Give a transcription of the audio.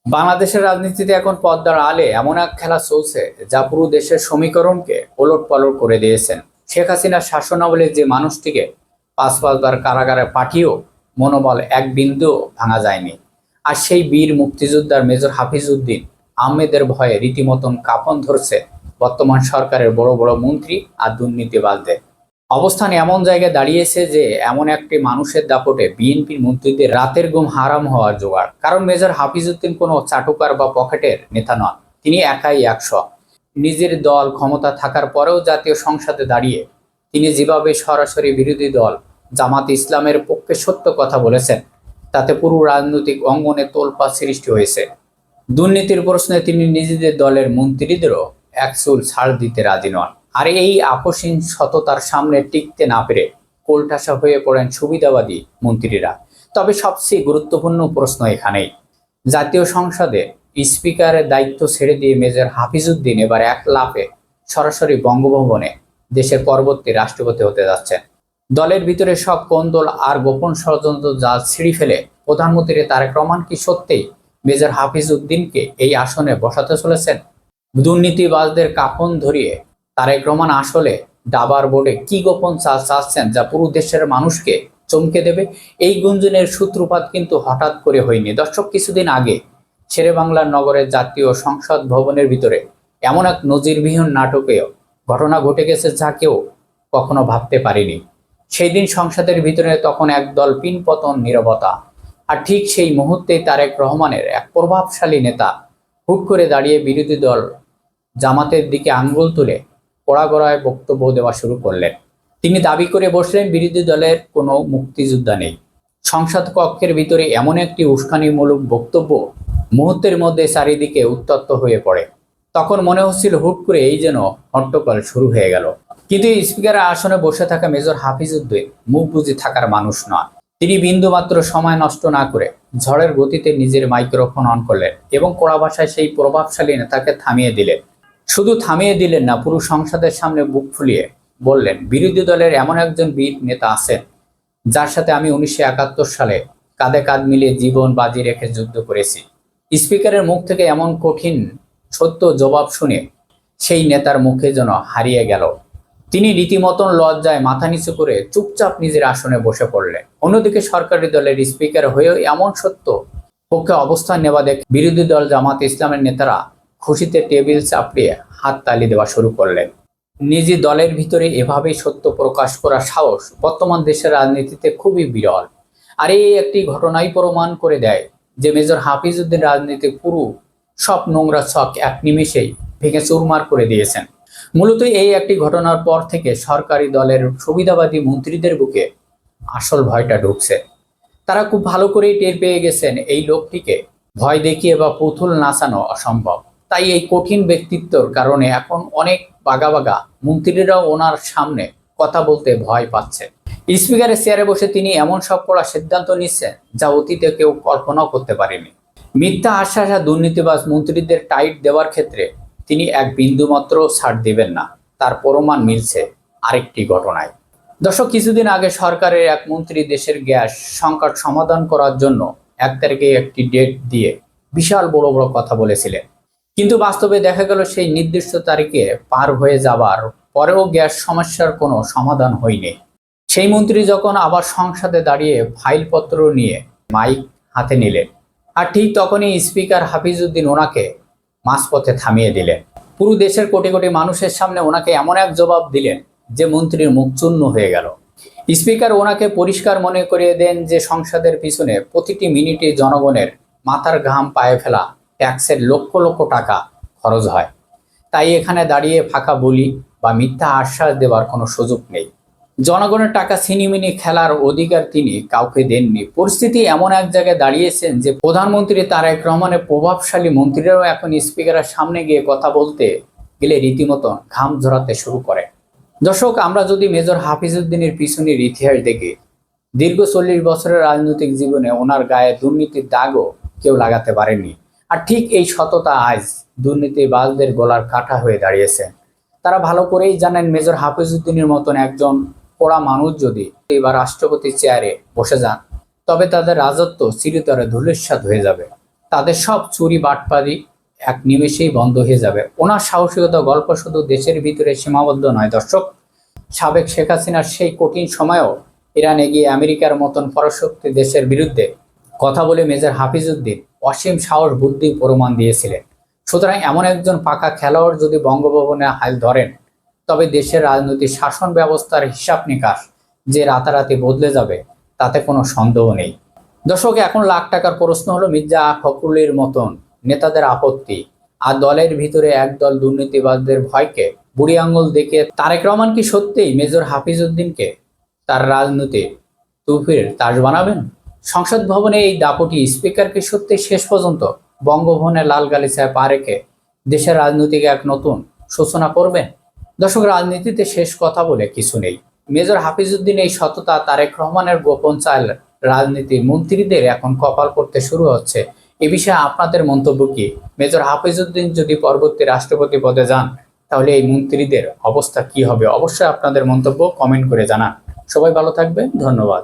বাংলাদেশের রাজনীতিতে এখন পদ্মার আলে এমন এক খেলা চলছে যা পুরো দেশের সমীকরণকে ওলটপালট করে দিয়েছেন। শেখ হাসিনার শাসনামলে যে মানুষটিকে পাঁচবার কারাগারে পাঠিয়েও মনোবল এক বিন্দু ভাঙা যায়নি, আর সেই বীর মুক্তিযোদ্ধার মেজর হাফিজ উদ্দিন আহমেদের ভয়ে রীতিমতন কাঁপন ধরছে বর্তমান সরকারের বড় বড় মন্ত্রী আর দুর্নীতিবাজদের। অবস্থান এমন জায়গায় দাঁড়িয়েছে যে এমন একটি মানুষের দাপটে বিএনপির মন্ত্রীদের রাতের ঘুম হারাম হওয়ার জোগাড়। কারণ মেজর হাফিজউদ্দিন কোনো চাটুকার বা পকেটের নেতা নন, তিনি একাই 100। নিজের দল ক্ষমতা থাকার পরেও জাতীয় সংসদে দাঁড়িয়ে তিনি যেভাবে সরাসরি বিরোধী দল জামাত ইসলামের পক্ষে সত্য কথা বলেছেন, তাতে পুরো রাজনৈতিক অঙ্গনে তোলপাড় সৃষ্টি হয়েছে। দুর্নীতির প্রশ্নে তিনি নিজেদের দলের মন্ত্রীদেরও এক চুল ছাড় দিতে রাজি নন। আর এই আপোষহীন সততার সামনে টিকতে না পেরে কোলঠাসা হয়ে পড়েন সুবিধাবাদী মন্ত্রীরা। তবে সবচেয়ে গুরুত্বপূর্ণ প্রশ্ন এখানেই, জাতীয় সংসদে স্পিকারের দায়িত্ব ছেড়ে দিয়ে মেজর হাফিজউদ্দিন এবার এক লাফে সরাসরি বঙ্গভবনে দেশের পরবর্তী রাষ্ট্রপতি হতে যাচ্ছেন। দলের ভিতরে সব কোন্দল আর গোপন ষড়যন্ত্র জাল ছিঁড়ে ফেলে প্রধানমন্ত্রী তারেক রহমান কি সত্যিই মেজর হাফিজউদ্দিনকে এই আসনে বসাতে চলেছেন? দুর্নীতিবাজদের কাফন ধরিয়ে তারেক রহমান আসলে দাবার বোর্ডে কি গোপন চাল চাচ্ছেন যা পুরো দেশের মানুষকে চমকে দেবে? এই গুঞ্জনের সূত্রপাত কিন্তু হঠাৎ করে হয়নি। দর্শক, কিছুদিন আগে শেরেবাংলার নগরের জাতীয় সংসদ ভবনের ভিতরে এমন এক নজিরবিহীন নাটকীয় ঘটনা ঘটে গেছে যা কেউ কখনো ভাবতে পারেনি। সেই দিন সংসদের ভিতরে তখন একদল পিনপতন নীরবতা, আর ঠিক সেই মুহূর্তেই তারেক রহমানের এক প্রভাবশালী নেতা হুট করে দাঁড়িয়ে বিরোধী দল জামাতের দিকে আঙ্গুল তুলে কড়াগড়ায় বক্তব্য দেওয়া শুরু করলেন। তিনি দাবি করে বসলেন বিরোধী দলের কোনো মুক্তিযোদ্ধা নেই। সংসদ কক্ষের ভিতরে এমন একটি উস্কানিমূলক বক্তব্য মুহূর্তের মধ্যে চারিদিকে উত্তপ্ত হয়ে পড়ে। তখন মনে হচ্ছিল হুট করে এই যেন হট্টগোল শুরু হয়ে গেল। কিন্তু স্পিকারের আসনে বসে থাকা মেজর হাফিজউদ্দিন মুখ বুজে থাকার মানুষ নন। তিনি বিন্দুমাত্র সময় নষ্ট না করে ঝড়ের গতিতে নিজের মাইক্রোফোন অন করলেন এবং কড়া ভাষায় সেই প্রভাবশালী নেতাকে থামিয়ে দিলেন। শুধু থামিয়ে দিলেন না, পুরো সংসদের সামনে বুক ফুলিয়ে বললেন, বিরোধী দলের এমন একজন বীর নেতা আছেন যার সাথে আমি 1971 সালে কাঁধে কাঁধ মিলিয়ে জীবন বাজি রেখে যুদ্ধ করেছি। স্পিকারের মুখ থেকে এমন কঠিন সত্য জবাব শুনে সেই নেতার মুখে যেন হারিয়ে গেল। তিনি রীতিমতন লজ্জায় মাথা নিচু করে চুপচাপ নিজের আসনে বসে পড়লেন। অন্যদিকে সরকারি দলের স্পিকার হয়েও এমন সত্য পক্ষে অবস্থান নেওয়া দেখে বিরোধী দল জামাত ইসলামের নেতারা খুশিতে টেবিল চাপড়িয়ে হাততালি দেওয়া শুরু করলেন। নিজে দলের ভিতরে এভাবেই সত্য প্রকাশ করার সাহস বর্তমান দেশের রাজনীতিতে খুবই বিরল। আর এই একটি ঘটনাই প্রমাণ করে দেয় যে মেজর হাফিজউদ্দিন রাজনীতির পুরো সব নোংরা ছক এক নিমেষেই ভেঙে চুরমার করে দিয়েছেন। মূলত এই একটি ঘটনার পর থেকে সরকারি দলের সুবিধাবাদী মন্ত্রীদের বুকে আসল ভয়টা ঢুকছে। তারা খুব ভালো করেই টের পেয়ে গেছেন এই লোকটিকে ভয় দেখিয়ে বা পুতুল নাচানো অসম্ভব। তাই এই কঠিন ব্যক্তিত্বর কারণে এখন অনেক বাগা বাগা মন্ত্রীরাও ওনার সামনে কথা বলতে ভয় পাচ্ছে। স্পিকারের চেয়ারে বসে তিনি এমন সব কড়া সিদ্ধান্ত নিচ্ছেন যা অতীতে কেউ কল্পনাও করতে পারেনি। মিথ্যা আশ্বাস আর দুর্নীতিবাজ মন্ত্রীদের টাইট দেওয়ার ক্ষেত্রে তিনি এক বিন্দুমাত্র ছাড় দেবেন না, তার প্রমাণ মিলছে আরেকটি ঘটনায়। দর্শক, কিছুদিন আগে সরকারের এক মন্ত্রী দেশের গ্যাস সংকট সমাধান করার জন্য 1 তারিখে একটি ডেট দিয়ে বিশাল বড় বড় কথা বলেছিলেন। কিন্তু বাস্তবে দেখা গেল সেই নির্দিষ্ট তারিখে পার হয়ে যাবার পরেও গ্যাস সমস্যার কোনো সমাধান হয়নি। সেই মন্ত্রী যখন আবার সংসদে দাঁড়িয়ে ফাইলপত্র নিয়ে মাইক হাতে নিলেন, আর ঠিক তখনই স্পিকার হাফিজউদ্দিন ওনাকে মাঝপথে থামিয়ে দিলেন। পুরো দেশের কোটি কোটি মানুষের সামনে ওনাকে এমন এক জবাব দিলেন যে মন্ত্রীর মুখ চূর্ণ হয়ে গেল। স্পিকার ওনাকে পরিষ্কার মনে করিয়ে দেন যে সংসদের পিছনে প্রতিটি মিনিটে জনগণের মাথার ঘাম পায়ে ফেলা ট্যাক্সের লক্ষ লক্ষ টাকা খরচ হয়। তাই এখানে দাঁড়িয়ে ফাঁকা বলি বা মিথ্যা আশ্বাস দেওয়ার কোনো সুযোগ নেই। জনগণের টাকা ছিনিমিনি খেলার অধিকার তিনি কাউকে দেননি। পরিস্থিতি এমন এক জায়গায় দাঁড়িয়েছেন যে প্রধানমন্ত্রী তারেক রহমানের প্রভাবশালী মন্ত্রীরাও এখন স্পিকারের সামনে গিয়ে কথা বলতে গেলে রীতিমতো ঘাম ঝরাতে শুরু করে। দর্শক, আমরা যদি মেজর হাফিজউদ্দিনের পিছনের ইতিহাস দেখি, দীর্ঘ 40 বছরের রাজনৈতিক জীবনে ওনার গায়ে দুর্নীতির দাগও কেউ লাগাতে পারেনি। আর ঠিক এই সততা আজ দুর্নীতিবাজদের গলার কাঁটা হয়ে দাঁড়িয়েছে। তারা ভালো করেই জানেন মেজর হাফিজউদ্দিনের মতন একজন পোড়া মানুষ যদি এবার রাষ্ট্রপতি চেয়ারে বসে যান, তবে তাদের রাজত্ব চিরতরে ধূলিসাৎ হয়ে যাবে। তাদের সব চুরি বাটপারি এক নিমেষেই বন্ধ হয়ে যাবে। ওনার সাহসিকতা গল্প শুধু দেশের ভিতরে সীমাবদ্ধ নয় দর্শক, সাবেক শেখ হাসিনার সেই কঠিন সময়েও ইরানে গিয়ে আমেরিকার মতন পরাশক্তি দেশের বিরুদ্ধে কথা বলে মেজর হাফিজউদ্দিন অসীম সাহস বুদ্ধি প্রমাণ দিয়েছিলেন। সুতরাং এমন একজন পাকা খেলোয়াড় যদি বঙ্গভবনে হাল ধরেন, তবে দেশের রাজনৈতিক শাসন ব্যবস্থার হিসাব নিকাশ যে রাতারাতি বদলে যাবে তাতে কোনো সন্দেহ নেই। দর্শক, এখন লাখ টাকার প্রশ্ন হলো, মির্জা ফখরুলের মতন নেতাদের আপত্তি আর দলের ভিতরে একদল দুর্নীতিবাজদের ভয়কে বুড়ি আঙ্গুল দেখে তারেক রহমান কি সত্যিই মেজর হাফিজউদ্দিনকে তার রাজনীতি তুফির তাস বানাবেন? সংসদ ভবনে এই দাপটি স্পিকার কি সত্যি শেষ পর্যন্ত বঙ্গভবনে লাল গালিচায় পা রেখে দেশের রাজনীতিকে এক নতুন সূচনা করবেন? দর্শক, রাজনীতিতে শেষ কথা বলে কিছু নেই। মেজর হাফিজউদ্দিন এই সততা, তারেক রহমানের গোপন চাল রাজনীতির মন্ত্রীদের এখন কপাল করতে শুরু হচ্ছে। এ বিষয়ে আপনাদের মন্তব্য কি? মেজর হাফিজউদ্দিন যদি পরবর্তী রাষ্ট্রপতি পদে যান, তাহলে এই মন্ত্রীদের অবস্থা কি হবে? অবশ্যই আপনাদের মন্তব্য কমেন্ট করে জানান। সবাই ভালো থাকবেন, ধন্যবাদ।